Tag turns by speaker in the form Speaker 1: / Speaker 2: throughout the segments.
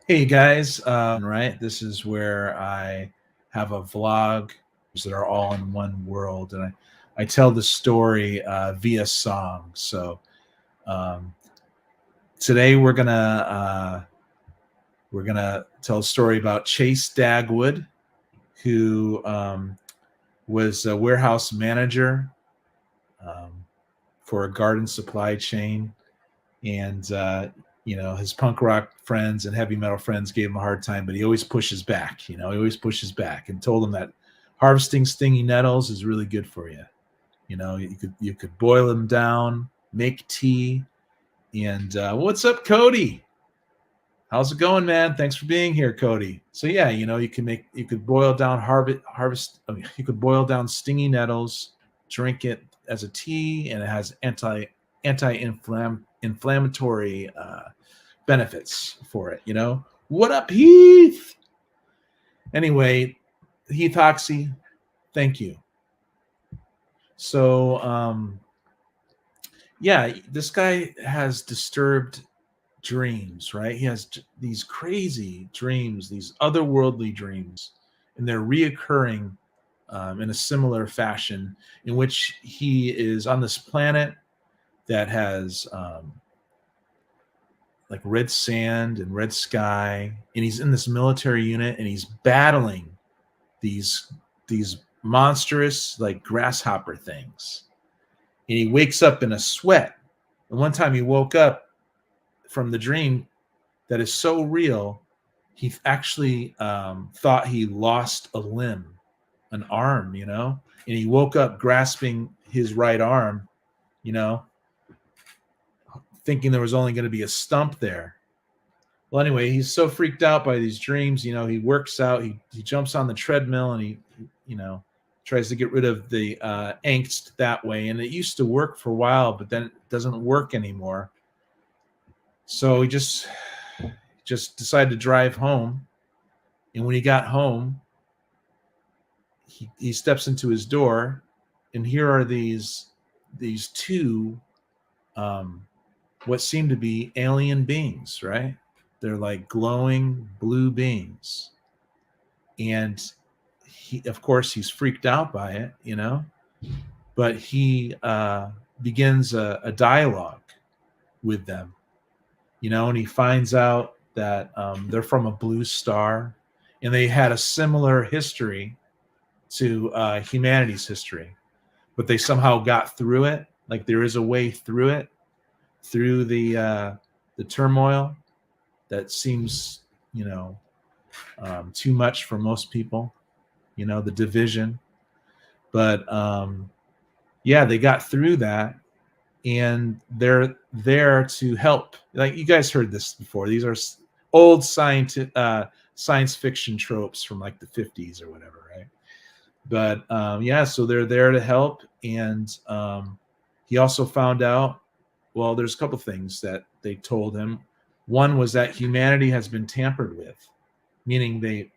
Speaker 1: Hey guys, right? This is where I have a vlog that are all in one world, and I tell the story via song. So um, today we're gonna tell a story about Chase Dagwood, who was a warehouse manager um, for a garden supply chain, and his punk rock friends and heavy metal friends gave him a hard time, but he always pushes back. He always pushes back, and told them that harvesting stingy nettles is really good for you. You could boil them down, make tea. And what's up, Cody? How's it going, man? Thanks for being here, Cody. So yeah, you could boil down you could boil down stingy nettles, drink it as a tea, and it has anti-inflammatory benefits for it. What up, Heath? Anyway, Heath Oxy, thank you. So yeah, this guy has disturbed dreams, right? He has these crazy dreams, these otherworldly dreams, and they're reoccurring in a similar fashion, in which he is on this planet that has like red sand and red sky, and he's in this military unit, and he's battling these these monstrous like grasshopper things, and he wakes up in a sweat. And one time he woke up from the dream that is so real, he actually thought he lost a limb, an arm, and he woke up grasping his right arm, you know, thinking there was only going to be a stump there. Well, anyway, he's so freaked out by these dreams, he works out, he jumps on the treadmill, and he, you know, tries to get rid of the angst that way. And it used to work for a while, but then it doesn't work anymore. So he just decided to drive home. And when he got home, he steps into his door, and here are these two what seem to be alien beings, right? They're like glowing blue beings. And of course, he's freaked out by it, but he begins a dialogue with them, and he finds out that they're from a blue star, and they had a similar history to humanity's history, but they somehow got through it. Like there is a way through it, through the turmoil that seems, too much for most people. The division, but yeah, they got through that, and they're there to help. Like, you guys heard this before. These are old science fiction tropes from like the 50s or whatever, right? But yeah, so they're there to help. And he also found out, well, there's a couple things that they told him. One was that humanity has been tampered with, meaning they've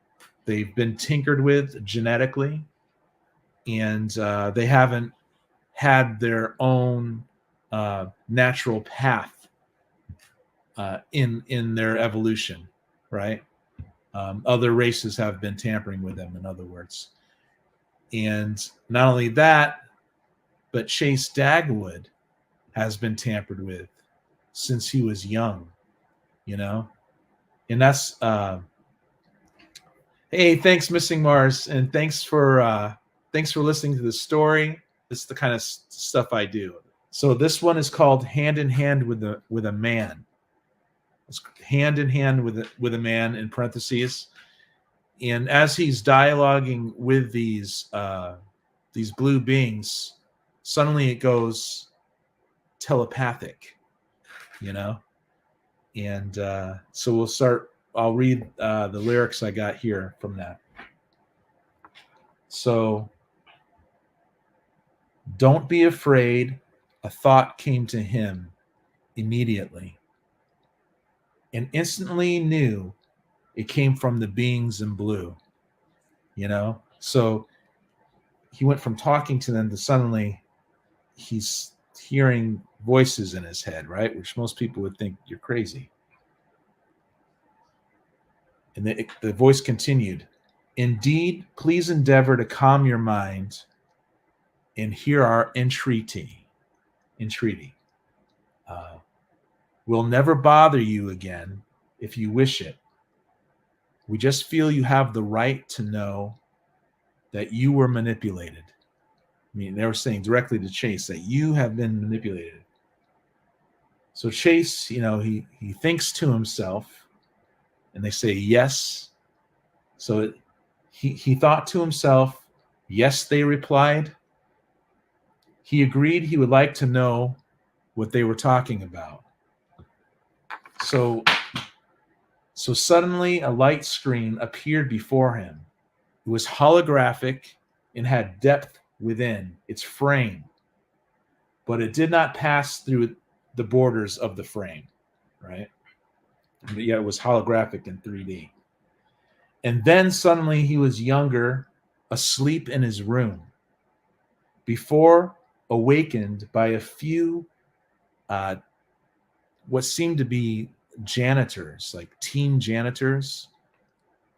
Speaker 1: been tinkered with genetically, and they haven't had their own natural path in their evolution, right? Other races have been tampering with them, in other words. And not only that, but Chase Dagwood has been tampered with since he was young, and that's hey, thanks, Missing Mars, and thanks for listening to the story. This is the kind of stuff I do. So this one is called Hand in Hand with a Man. It's hand in hand with a man, in parentheses. And as he's dialoguing with these blue beings, suddenly it goes telepathic, And so we'll start. I'll read the lyrics I got here from that. So, don't be afraid. A thought came to him immediately, and instantly knew it came from the beings in blue. So he went from talking to them to suddenly he's hearing voices in his head, right? Which most people would think you're crazy. And the voice continued, indeed, please endeavor to calm your mind and hear our entreaty. We'll never bother you again if you wish it. We just feel you have the right to know that you were manipulated. I mean, they were saying directly to Chase that you have been manipulated. So Chase, he thinks to himself, and they say yes. So he thought to himself, yes, they replied. He agreed he would like to know what they were talking about. So suddenly a light screen appeared before him. It was holographic and had depth within its frame, but it did not pass through the borders of the frame, right? But yet it was holographic in 3D. And then suddenly he was younger, asleep in his room, before awakened by a few what seemed to be janitors, like teen janitors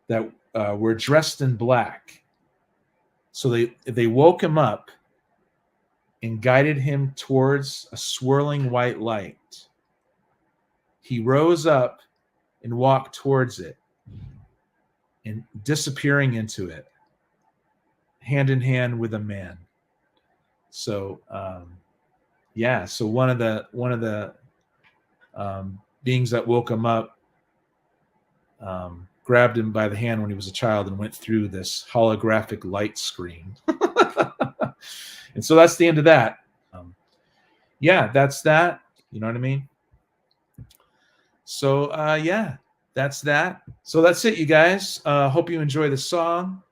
Speaker 1: that were dressed in black. So they woke him up and guided him towards a swirling white light. He rose up and walked towards it and disappearing into it, hand in hand with a man. So, so one of the beings that woke him up grabbed him by the hand when he was a child and went through this holographic light screen. And so that's the end of that. That's that. You know what I mean? So that's that. So that's it, you guys. Hope you enjoy the song.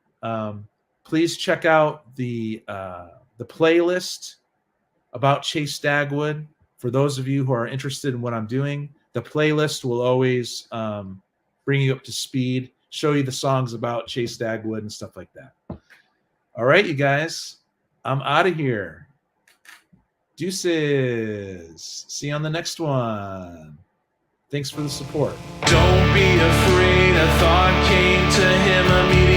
Speaker 1: Please check out the playlist about Chase Dagwood. For those of you who are interested in what I'm doing, the playlist will always bring you up to speed, show you the songs about Chase Dagwood and stuff like that. All right, you guys, I'm out of here. Deuces. See you on the next one. Thanks for the support. Don't be afraid. A thought came to him immediately.